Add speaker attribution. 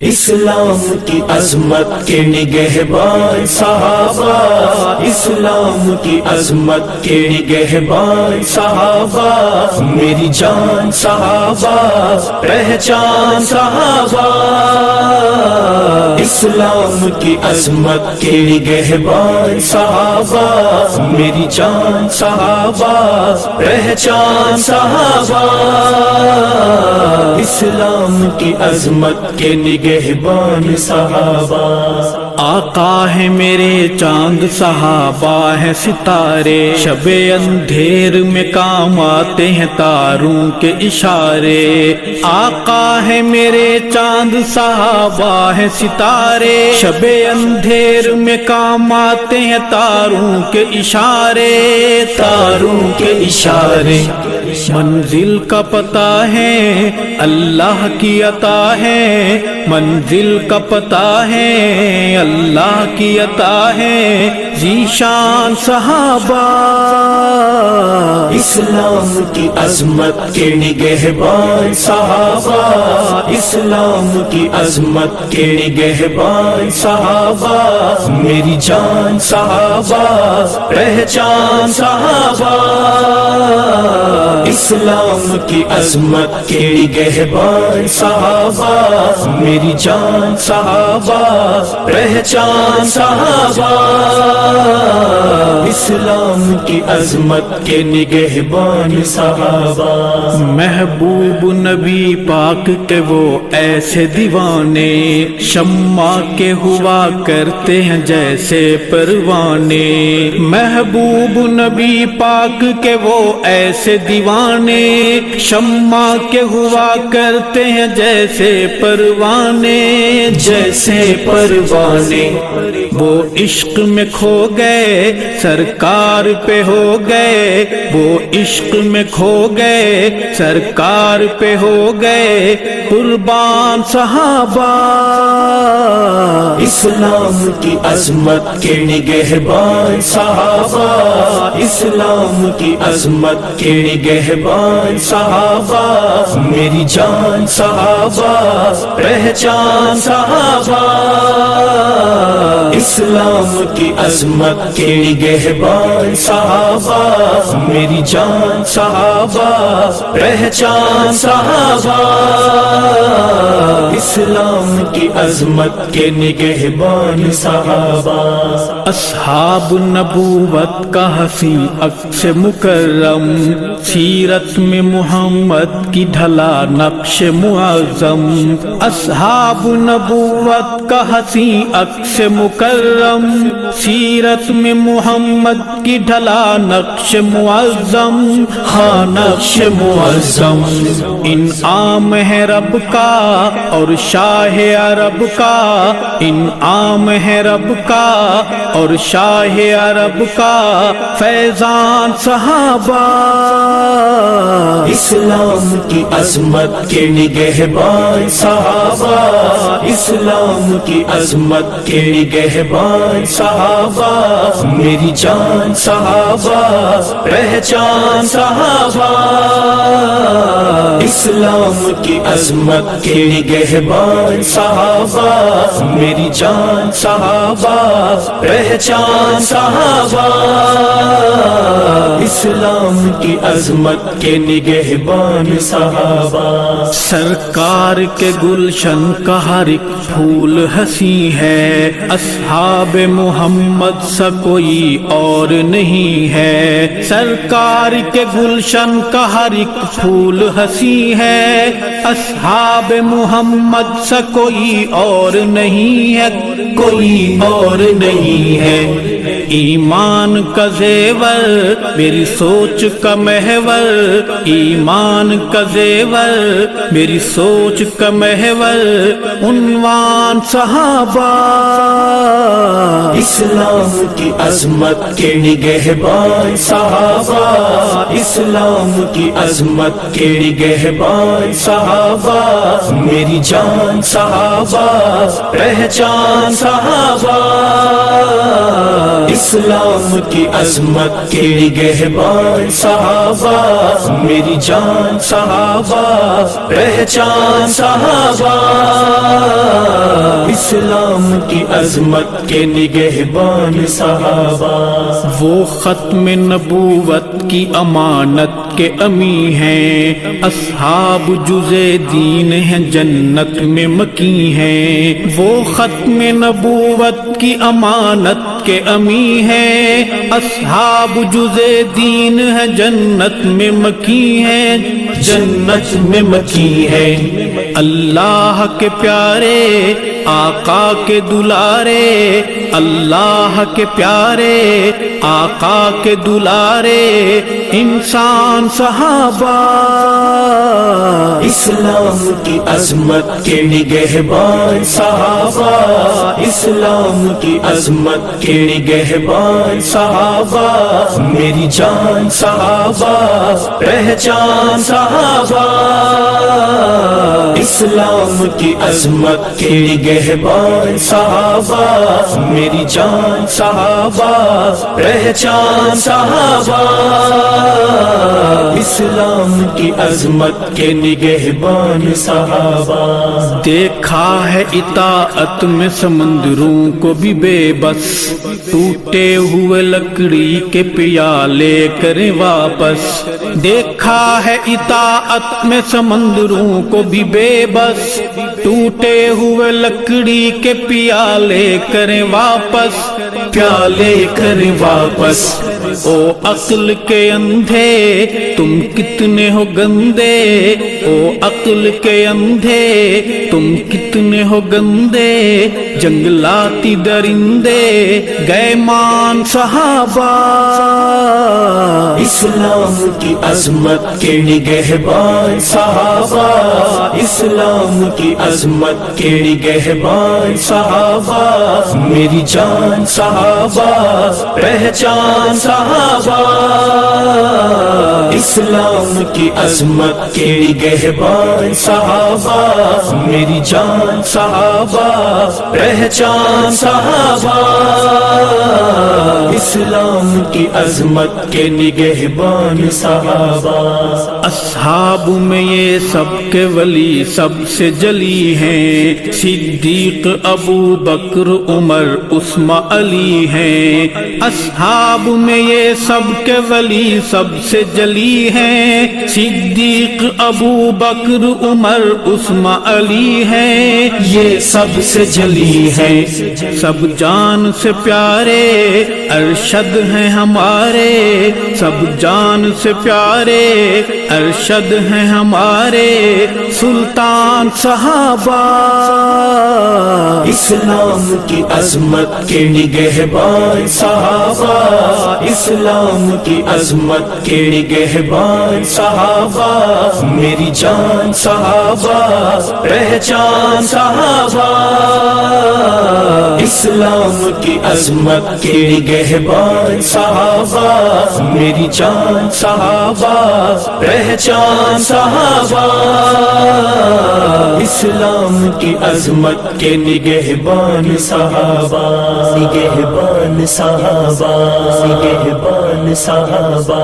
Speaker 1: اسلام کی عظمت کے نگہبان صحابہ، اسلام کی عظمت کے نگہبان صحابہ، میری جان صحابہ، پہچان صحابہ، اسلام کی عظمت کے نگہبان صحابہ، میری جان صحابہ، پہچان صحابہ، اسلام کی عظمت کے نگہبان صحابہ۔
Speaker 2: آقا ہے میرے چاند، صحابہ ہے ستارے، شب اندھیر میں کام آتے ہیں تاروں کے اشارے۔ آقا ہے میرے چاند، صحابہ ہے ستارے، شب اندھیر میں کام آتے ہیں تاروں کے اشارے،
Speaker 1: تاروں کے اشارے۔
Speaker 2: منزل کا پتہ ہے اللہ کی عطا ہے، منزل کا پتہ ہے اللہ کی عطا ہے، ذیشان صحابہ،
Speaker 1: اسلام کی عظمت کے نگہبان صحابہ، اسلام کی عظمت کے نگہبان صحابہ، میری جان صحابہ، پہچان صحابہ، اسلام کی عظمت کے نگہبان صحابہ، میری جان صحابہ، پہچان صحابہ، اسلام کی عظمت کے نگہبان صحابہ۔
Speaker 2: محبوب نبی پاک کے وہ ایسے دیوانے، شمع کے ہوا کرتے ہیں جیسے پروانے، محبوب نبی پاک کے وہ ایسے دیوانے، شمع کے ہوا کرتے ہیں جیسے پروانے،
Speaker 1: جیسے پروانے،
Speaker 2: وہ عشق میں کھو گئے سرکار پہ ہو گئے، وہ عشق میں کھو گئے سرکار پہ ہو گئے قربان صحابہ،
Speaker 1: اسلام کی عظمت کے نگہبان صحابہ، اسلام کی عظمت کے نگہبان صحابہ، میری جان صحابہ، پہچان صحابہ، اسلام کی عظمت کے نگہبان صحابہ، میری جان صحابہ، پہچان صحابہ، اسلام کی عظمت کے نگہبان صحابہ۔
Speaker 2: اصحاب نبوت کا حسین عکس مکرم، سیرت میں محمد کی ڈھلا نقش معظم، اصحاب نبوت کا حسین عکس مکرم، سیرت میں محمد کی ڈھلا نقش معظم،
Speaker 1: ہاں نقش معظم،
Speaker 2: انعام ہے رب کا اور شاہ عرب کا، انعام ہے رب کا اور شاہ عرب کا، فیضان صحابہ،
Speaker 1: اسلام کی عظمت کے نگہبان صحابہ، اسلام کی عظمت کے نگہبان صحابہ، میری جان صحابہ، پہچان صحابہ، اسلام کی عظمت کے نگہبان صحابہ، میری جان صحابہ، پہچان صحابہ، اسلام کی عظمت کے نگہبان صحابہ۔
Speaker 2: سرکار کے گلشن کا ہر ایک پھول ہنسی ہے، اصحاب محمد سا کوئی اور نہیں ہے، سرکار کے گلشن کا ہر ایک پھول ہنسی ہے، اصحاب محمد سا کوئی اور نہیں ہے،
Speaker 1: کوئی اور نہیں ہے،
Speaker 2: ایمان کا زیور میری سوچ کا محور، ایمان کا زیور میری سوچ کا محور، عنوان صحابہ،
Speaker 1: اسلام کی عظمت کے نگہبان صحابہ، اسلام کی عظمت کے نگہبان صحابہ، میری جان صحابہ، پہچان صحابہ، اسلام کی عظمت کے نگہبان صحابہ، میری جان صحابہ، پہچان صحابہ، اسلام کی عظمت کے نگہبان صحابہ،
Speaker 2: وہ ختم نبوت کی امانت کے امی ہیں، اصحاب جزے دین ہیں جنت میں مکی ہیں، وہ ختم نبوت کی امانت کے امی ہیں، اصحاب جزے دین ہیں جنت میں مکی ہیں،
Speaker 1: جنت میں مکی ہے،
Speaker 2: اللہ کے پیارے آقا کے دلارے، اللہ کے پیارے آقا کے دلارے انسان صحابہ،
Speaker 1: اسلام کی عظمت کے نگہبان صحابہ، اسلام کی عظمت کے نگہبان صحابہ، میری جان صحابہ، پہچان صحابہ، اسلام کی عظمت کے نگہبان صحابہ، میری جان صحابہ، پہچان صحابہ، اسلام کی عظمت کے نگہبان صحابہ،
Speaker 2: دیکھا ہے اطاعت میں سمندروں کو بھی بے بس، ٹوٹے ہوئے لکڑی کے پیالے کریں واپس، دیکھا ہے اطاعت میں سمندروں کو بھی بے بس، ٹوٹے ہوئے لکڑی کے پیالے کریں واپس،
Speaker 1: پیالے کریں واپس،
Speaker 2: او عقل کے اندھے تم کتنے ہو گندے، او عقل کے اندھے تم کتنے ہو گندے، جنگلاتی درندے گئے مان صحابہ،
Speaker 1: اسلام کی عظمت کے نگہبان صحابہ، اسلام کی عظمت کے نگہبان صحابہ، میری جان صحابہ، پہچان صحابہ، اسلام کی عظمت کے نگہبان صحابہ، میری جان صحابہ، پہچان صحابہ، اسلام کی عظمت کے نگہبان صحابہ،
Speaker 2: اصحاب میں یہ سب کے ولی سب سے جلی ہیں، صدیق ابو بکر عمر عثمان علی ہیں، اصحاب میں یہ سب کے ولی سب سے جلی ہیں، صدیق ابو بکر عمر عثمان علی ہیں،
Speaker 1: یہ سب سے جلی ہے،
Speaker 2: سب جان سے پیارے ارشد ہیں ہمارے، سب جان سے پیارے ارشد ہیں ہمارے، سلطان صحابہ،
Speaker 1: اسلام کی عظمت کے نگہبان صحابہ، اسلام کی عظمت کے نگہبان صحابہ، میری جان صحابہ، پہچان صحابہ، اسلام کی عظمت کے نگہبان صحابہ، میری جان صحابہ، پہچان صحابہ، اسلام کی عظمت کے نگہبان صحابہ، نگہبان صحابہ، نگہبان صحابہ۔